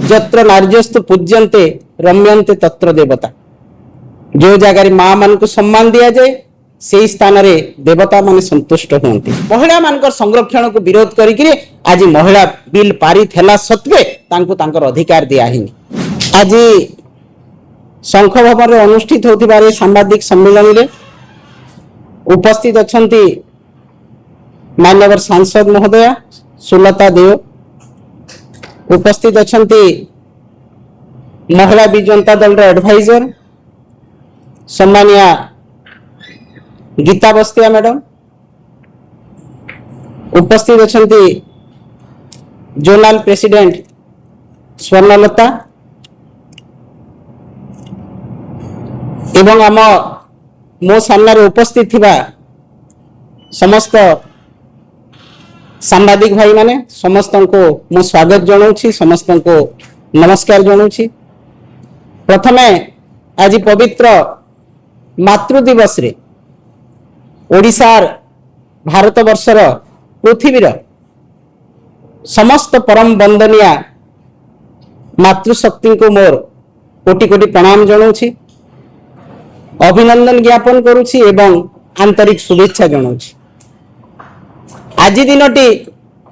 जत्र नार्यस्तु पूज्यन्ते रम्यन्ते तत्र देवता। जो जगह माँ मान को सम्मान दिया जाए से स्थान रे देवता माने संतुष्ट होती। महिला मान संरक्षण को विरोध करी आज महिला बिल पारित है सत्वे तांको तांकर अधिकार दिया ही। आज शंख भवन में अनुष्ठित होतिबार सांबादिक सम्मेलन में उपस्थित अछंती माननीय सांसद महोदया सुलता देव, उपस्थित अछंती महिला बिजु जनता दल रे एडवाइजर सम्मानिया गीता बस्तिया मैडम, उपस्थित अछंती जोनल प्रेसिडेंट स्वर्णलता एवं आम मो सामने उपस्थित थिबा समस्त सांबादिक भाई माने समस्त को मु स्वागत जनाऊँ, समस्त को नमस्कार जनाऊँ। प्रथमे आज पवित्र मातृ दिवस रे ओडिशार भारत वर्षर पृथ्वीर समस्त परम वंदनिया मातृशक्ति को मोर कोटि कोटि प्रणाम जनाऊँ, अभिनंदन ज्ञापन करुछि एवं आंतरिक शुभेच्छा जनाऊँ। आज दिनटी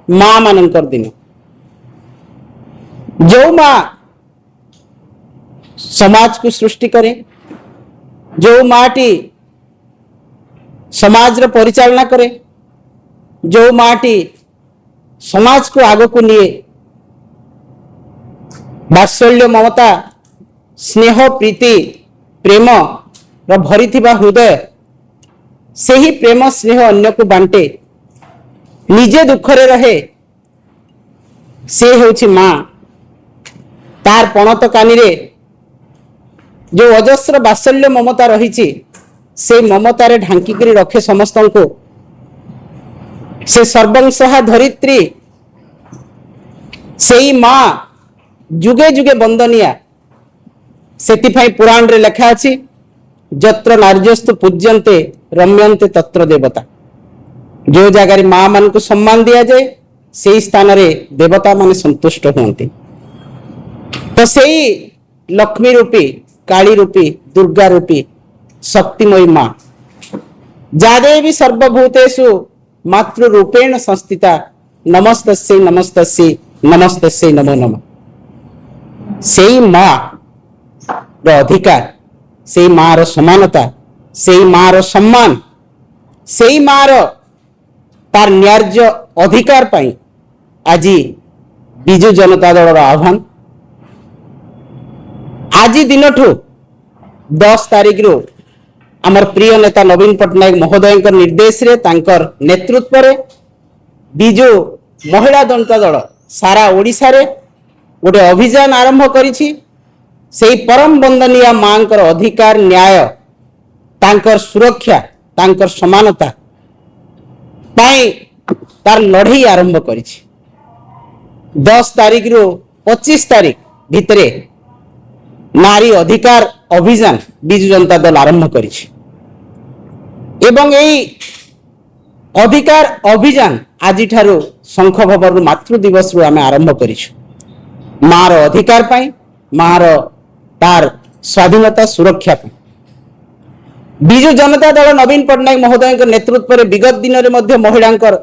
माँ मानकर दिन, जो माँ समाज को सृष्टि करे, जो माटी समाज रे परिचालना करे, जो माटी समाज को आग को निये, वात्सल्य ममता स्नेह प्रीति प्रेम र भरी थिबा हृदय से ही प्रेम स्नेह अन्य को बांटे, निजे दुखरे रहे, से होछि माँ। तार पणत कानी रे जो अजस्र वात्सल्य ममता रही से ममता रे ढांकी करी रखे समस्त को। से सर्वंसहा धरित्री से माँ जुगे जुगे वंदनिया। सेतिफाई पुराण रे लिखा अछि जत्र नार्यस्तु पूज्यन्ते रम्यन्ते तत्र देवता। जो जगह माँ मान को सम्मान दिया जाए से स्थान रे देवता माने संतुष्ट होती। तो सही लक्ष्मी रूपी काली रूपी दुर्गा रूपी शक्तिमयी माँ जादेवी सर्वभूतेषु मातृ रूपेण संस्थिता नमस्तस्यै नमस्तस्यै नमस्तस्यै नमो नमः। सेई माँ रो अधिकार, सेई माँ रो समानता, सेई माँ रो सम्मान, सेई माँ रो तार न्याय्य अधिकार पाई आज बिजु जनता दल आह्वान। आज दिन 10 तारीख रु आमर प्रिय नेता नवीन पट्टनायक महोदय निर्देश रे तांकर नेतृत्व रे बिजु महिला जनता दल सारा ओडिशा रे गोटे अभियान आरंभ करिछि। सेही परम वंदनीय मांकर अधिकार न्याय तांकर सुरक्षा तांकर समानता पाई तार लड़ाई आरंभ करिछि। 10 तारीख रु 25 तारीख भितरे नारी अधिकार अभियान बिजु जनता दल आरंभ करिछि एवं एई अधिकार अभियान आज ठारू शंख भवन मातृ दिवस रु आमे आरंभ करिछु। माँ रो अधिकार पाई, माँ रो तार स्वाधीनता सुरक्षा पाई बिजु जनता दल नवीन पट्टनायक महोदय नेतृत्व रे विगत दिन रे मध्य महिलांकर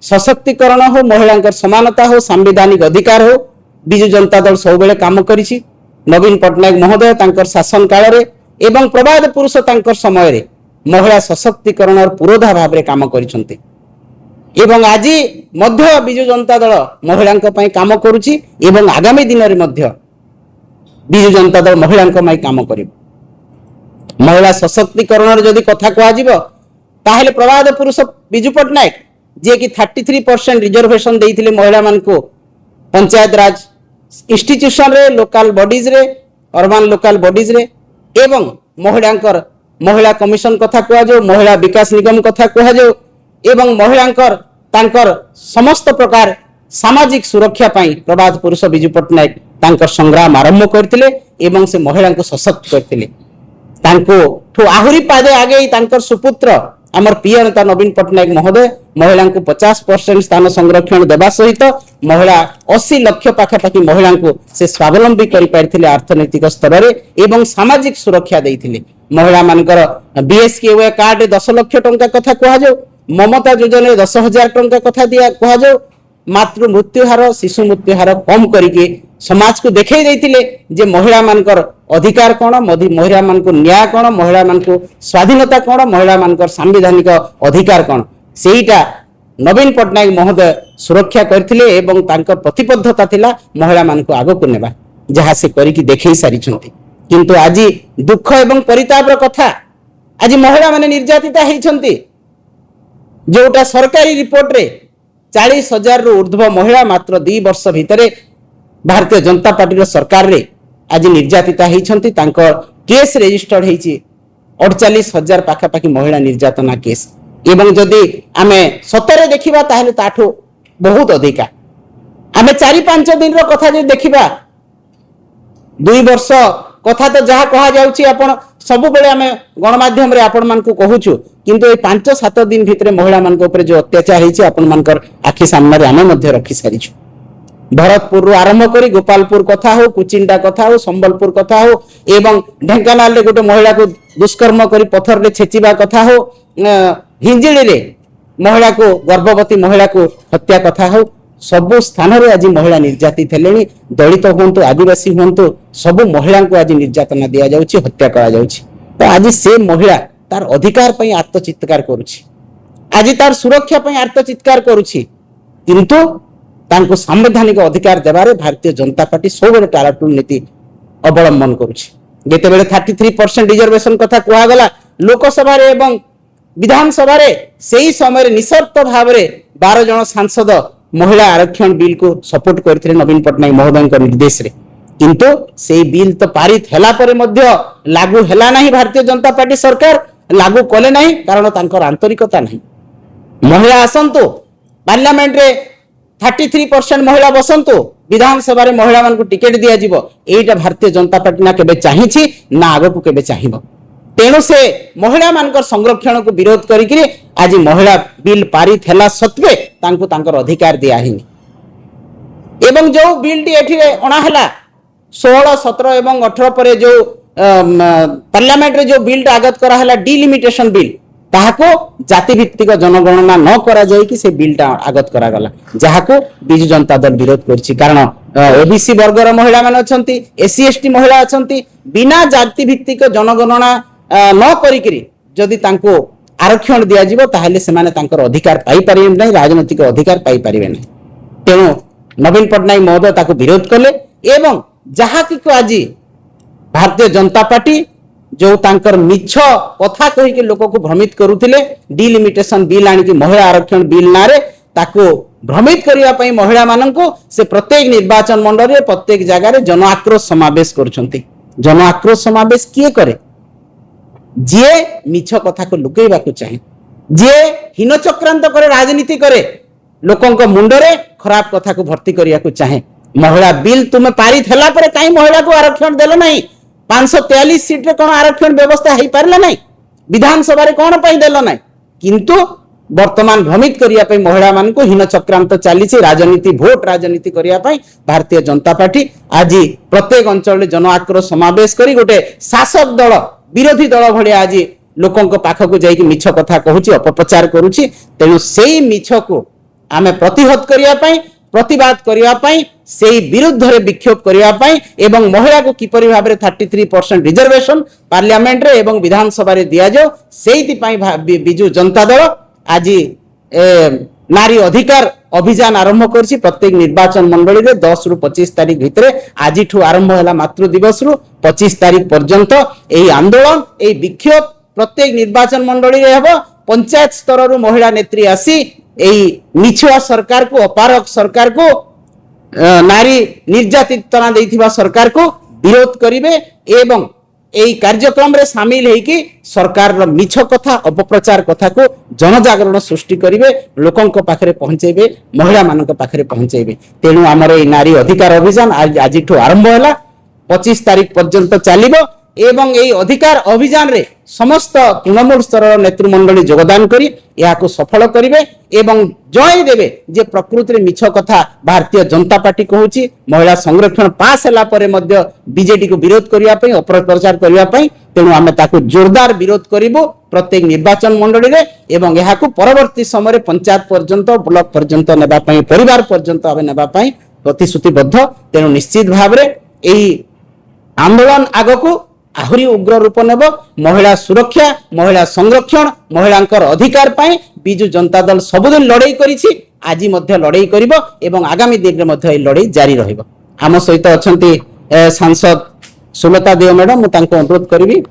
सशक्तिकरण हो, महिलांकर समानता हो, सांविधानिक अधिकार हो, बिजु जनता दल सब बेले काम करिछि। नवीन पट्टनायक महोदय तांकर शासन काल रे एवं प्रबाद पुरुष तांकर समय रे महिला सशक्तिकरण और पुरोधा भाव रे काम करिसंते एवं आज मध्य बिजु जनता दल महिलांक पई काम करूछि एवं आगामी दिन रे मध्य बिजु जनता दल महिलांक पई काम करिब। महिला सशक्तिकरण जदि कथा कह ताहेले प्रबाद पुरुष बिजु पट्टनायक जे कि 33% रिजर्वेशन देइथिले महिला मान को पंचायत राज इंस्टीट्यूशन रे, लोकल बॉडीज रे, अर्बन लोकल बॉडीज रे एवं महिला कमिशन कथा कह जाओ, महिला विकास निगम कथा कह जाओ एवं महिलांकर तांकर समस्त प्रकार सामाजिक सुरक्षा पाई प्रबाद पुरुष बिजु पट्टनायक तांकर संग्राम आरंभ करथिले एवं से महिला को सशक्त करथिले। तांको आहुरी पादे आगे तांकर सुपुत्र आमर प्रिय नेता नवीन पट्टनायक महोदय महिला को 50% स्थान संरक्षण देवा सहित महिला 80 लाख पाखापाखि महिला को से स्वावलंबी कर पारिथिले अर्थनैतिक स्तर रे एवं सामाजिक सुरक्षा देइथिले। महिला मानकर बीएसके कार्ड 10 लाख टंका कथा कहा जाऊ, ममता योजना 10,000 टंका कथा दिया कहा जाऊ, मातृ मृत्यु हार शिशु मृत्यु हार कम करके समाज को देखै देइथिले जे महिला मानकर अधिकार कोन, महिला मान को न्याय कोन, महिला मान को स्वाधीनता कोन, महिला मानकर संवैधानिक अधिकार कोन, सेईटा नवीन पट्टनायक महोदय सुरक्षा करथिले एवं तांकर प्रतिबद्धता थिला महिला मान को आगो को नेबा, जहा से करिकि देखै सारी छथि। किंतु आज दुख एवं परितापर कथा, आज महिला माने निर्यातिता हेइछन्ति, जोटा सरकारी रिपोर्ट रे 40,000 रु ऊर्ध्व महिला मात्र 2 वर्ष भितरे भारतीय जनता पार्टी सरकार रे आज निर्यातिता हेइछन्ति। तांकर केस रजिस्टर्ड हेइछि 48,000 पाखापाखि महिला निर्यातना केस, एवं जदि आमे सतरे देखिबा ताहले ताठो बहुत अधिका। आमे 4-5 दिन रो कथा जे देखिबा, 2 वर्ष कथा तो जहा कहा जाउछि आपण सब बेले आमे गणमाध्यम रे आपण मान को कहूछु, किंतु ए 5-7 दिन भितरे महिला मान को ऊपर जो अत्याचार हेछि आपण मानकर आखि सामने रे आमे मध्य रखि सारिछु। भरतपुर रु आरंभ करी गोपालपुर कथा हो, कुचिंडा कथा हो, संबलपुर कथा हो, एवं ढेंकानाल रे गोटे महिला को दुष्कर्म करी पत्थर रे छेचिबा कथा हो, हिंजिली रे महिला को गर्भवती महिला को हत्या कथा हो, सब स्थान रे आज महिला निर्यातित हेलेनी। दलित हुंतु आदिवासी हुंतु सब महिला को आज निर्यातना दिया जाउछि, हत्या करा जाउछि। तो आज से महिला तार अधिकार पई आत्मचित्कार करूछि, आज तार सुरक्षा पई आत्मचित्कार करूछि, किंतु तांको संवैधानिक अधिकार देबारे भारतीय जनता पार्टी सबले टाराटुल नीति अवलंबन करूछि। जेते बेले 33% रिजर्वेशन कथा कुआ गला लोकसभा रे एवं विधानसभा रे, सेही समय निशर्त भाव रे 12 जन सांसद महिला आरक्षण बिल को सपोर्ट करथिले नवीन पट्टनायक महोदय निर्देश रे, किंतु सेही बिल तो पारित हैला परे मध्य लागू हैला नहीं। भारतीय जनता पार्टी सरकार लागू कले नहीं, कारण तांकर आंतरिकता नहीं। महिला आसंतु पार्लियामेंट रे 33% महिला बसंतु, विधानसभा रे महिला मान को टिकेट दिया जीवो, एटा भारतीय जनता पार्टी ना केबे चाहिछि ना आगो को केबे चाहिबो। तेणु से महिला मानकर संरक्षण को विरोध करिकरी आज महिला बिल पारित हैला सत्वे तांको तांकर अधिकार दिया हिनी। एवं जो बिल टी एठी अणा हैला 16, 17 एवं 18 परे जो पार्लियामेंट रे जो बिल आगत करा हैला डिलिमिटेशन बिल, ताहाको जाति भित्तिक जनगणना न करा जाय कि से बिलटा आगत करा गला, जाहाको बिजु जनता दल विरोध करछि। कारण ओबीसी वर्गर महिला मान अछंती, एससी एसटी महिला अछंती, बिना जाति भित्तिक जनगणना न करिकरी जदि तांको आरक्षण दिया जिवो ताहले से माने तांकर अधिकार पाई परिबे नै, राजनीतिक अधिकार पाई परिबे नै। तेणु नवीन पट्टनायक महोदय ताको विरोध कले एवं जहा कि को आज भारतीय जनता पार्टी जो तांकर मिछ कथा कहि के लोक को भ्रमित करूथिले, डिलिमिटेशन बिल आनि कि महिला आरक्षण बिल नारे ताको भ्रमित करिया पई महिला माननको से प्रत्येक निर्वाचन मंडल रे प्रत्येक जगह रे जन आक्रोश समावेश करूछंती। जन आक्रोश समावेश किए करे? जे मिछ कथा को लुकेइबा को चाहे, जे हीन चक्रांत करे, राजनीति करे, लोकंक मुंडरे खराब कथा को भर्ती करिया को चाहे। महिला बिल तुमे पारित हैला परे काई महिला को आरक्षण देलो नहीं? 543 सीट रे कोन आरक्षण व्यवस्था हेई पारला नहीं? विधानसभा रे कोन पई देलो नहीं? किंतु वर्तमान भ्रमित करिया पई महिला मान को हीन चक्रांत चाली छी, राजनीति भोट राजनीति करिया पई भारतीय जनता पार्टी आज प्रत्येक अंचल जन आक्रोश समावेश करी गोटे शासक दल विरोधी दल भलिया आज लोकंक पाखक जाइकि मिछ कथा कहूची, अपप्रचार करूची। तेणु सेही मिछ को आमे प्रतिहत करिया पई, प्रतिवाद करिया पई, सेही विरुद्ध रे विक्षोभ करिया पई एवं महिला को किपरि भाबरे 33% रिजर्वेशन पार्लियामेंट रे एवं विधानसभा रे दिया जाओ, सेही पई बिजु जनता दल आज नारी अधिकार अभियान आरंभ करछि। प्रत्येक निर्वाचन मंडली रे 10 रु 25 तारीख भितरे आज आरंभ हैला मातृ दिवस रु 25 तारीख पर्यंत एही आंदोलन, एही विक्षोभ प्रत्येक निर्वाचन मंडली रे हेबो। पंचायत स्तर रु महिला नेत्री आसी एही मिछुआ सरकार को, अपारक सरकार को, नारी निर्यातितना देइथिबा सरकार को विरोध करिवे एवं एही कार्यक्रम रे शामिल हेकी सरकार रो मिछ कथा, अपप्रचार कथा को जनजागरण सृष्टि करिवे, लोकंक पाखरे पहुंचेबे, महिला मानक पाखरे पहुंचेबे। तेणु हमर एही नारी अधिकार अभियान आज आरंभ हैला, 25 तारीख पर्यंत चलिबो এবং এই অধিকার অভিযান রে সমস্ত তৃণমূল স্তরর নেতৃমণ্ডলী যোগদান করি এহাকু সফল করিবে এবং জয় দেবে যে প্রকৃতিরে মিছ কথা ভারতীয় জনতা পার্টি কହୁଛି মহিলা সংরক্ষণ পাস হেলা পরে মধ্য বিজেডি কু বিरोध করিয়া পই অপপ্রচার করিয়া পই তেণু আমি তাকু জোরদার বিरोध করিবু প্রত্যেক নির্বাচন মণ্ডলী রে এবং এহাকু পরবর্তী সময়ে পঞ্চায়েত পর্যন্ত ব্লক পর্যন্ত নেবা পই পরিবার পর্যন্ত আমি নেবা পই প্রতিশ্রুতিবদ্ধ তেণু নিশ্চিত ভাবে এই আন্দোলন আগকু আহুরি উগ্র রূপ নেব মহিলা সুরক্ষা মহিলা সংরক্ষণ মহিলাঙ্কর অধিকার পাই বিজু জনতা দল ସବୁদিন লড়াই করিছি আজি মধ্য লড়াই করিব এবং আগামী দিনে মধ্য এই লড়াই জারি রহিব। আম সহিত অছন্তি সাংসদ সুলতা দেও ম্যাডাম মু তাঙ্কু অনুরোধ করিবি